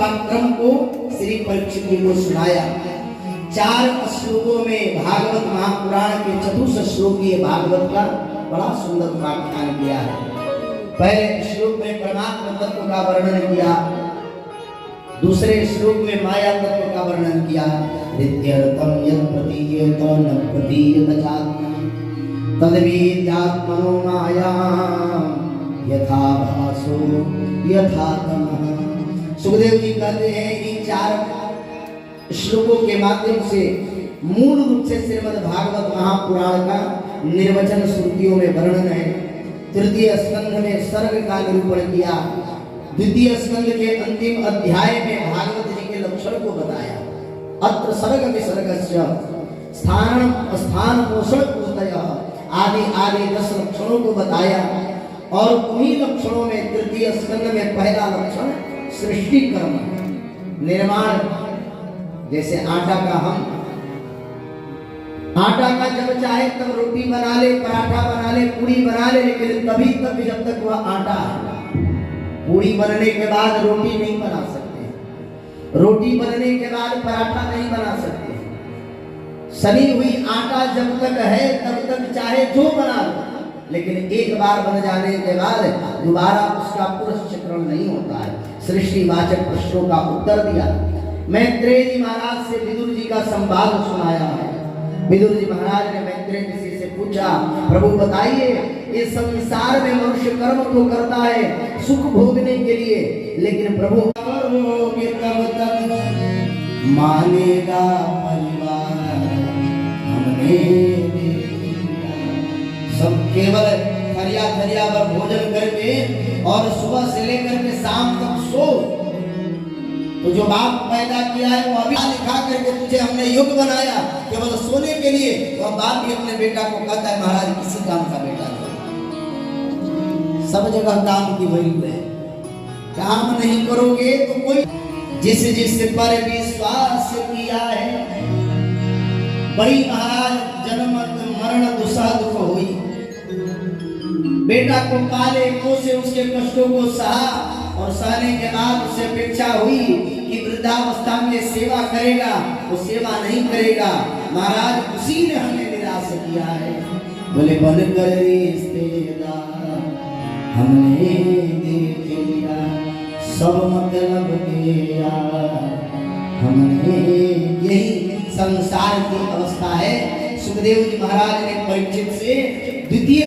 का क्रम को श्री परीक्षित जी को सुनाया। 4 श्लोकों में भागवत महापुराण के चतुर्थ श्लोकीय भागवत का बड़ा सुंदर व्याख्यान किया है। पहले श्लोक में परमात्मा तत्व का वर्णन किया, दूसरे श्लोक में माया तत्व का वर्णन किया। नित्यर्थम यत् प्रतीयेत न प्रतीयेत चात्मनि तद्विद्यात्मनो माया यथा भासो यथा तमः। सुखदेव जी कहते हैं इन 4 श्लोकों के माध्यम से मूल रूप से श्रीमद् भागवत महापुराण का निर्वचन श्रुतियों में वर्णन है। तृतीय स्कंध में सर्ग का निरूपण किया, द्वितीय स्कंध के अंतिम अध्याय में भागवत जी के लक्षण को बताया। अत्र सर्ग विसर्गस्य स्थान स्थान पोषण पूर्तयः आदि आदि 10 लक्षणों को बताया। और उन्हीं लक्षणों में तृतीय स्कंध में पहला लक्षण सृष्टि कर्म निर्माण। जैसे आटा का जब चाहे तब रोटी बना ले, पराठा बना ले, पूरी बना ले, लेकिन तभी तक जब तक वह आटा है। पूरी बनने के बाद रोटी नहीं बना सकते, रोटी बनने के बाद पराठा नहीं बना सकते। सनी हुई आटा जब तक है तब तक चाहे जो बना लो, लेकिन एक बार बन जाने के बाद दोबारा उसका पुनश्चक्रण नहीं होता है। सृष्टिवाचक प्रश्नों का उत्तर दिया। मैत्रेय जी महाराज से विदुर जी का संवाद सुनाया है। विदुर जी महाराज ने मैत्रेय ऋषि से पूछा, प्रभु बताइए, इस संसार में मनुष्य कर्म तो करता है सुख भोगने के लिए, लेकिन प्रभु करोगे तब तक मानेगा परिवार हमने सब केवल थरिया पर भोजन करके और सुबह से लेकर के शाम तक सो। तो जो बाप पैदा किया है वो अभी लिखा करके तुझे हमने युग बनाया केवल सोने के लिए। वह बाप भी अपने बेटा को कहता है महाराज किसी काम का बेटा नहीं। सब जगह काम की वैल्यू है, काम नहीं करोगे तो कोई। जिस पर विश्वास किया है बड़ी महाराज जन्म मरण दुसह दुख हुई। बेटा को पाले पोसे उसके कष्टों को सहा और सहने के बाद उसे अपेक्षा हुई कि वृद्धावस्था में सेवा करेगा, वो सेवा नहीं करेगा। महाराज उसी ने हमें निराश किया है। बोले बनकर रिश्तेदार हमने देख लिया, सब मतलब किया हमने। यही संसार की अवस्था है। सुखदेव जी महाराज ने परीक्षित से द्वितीय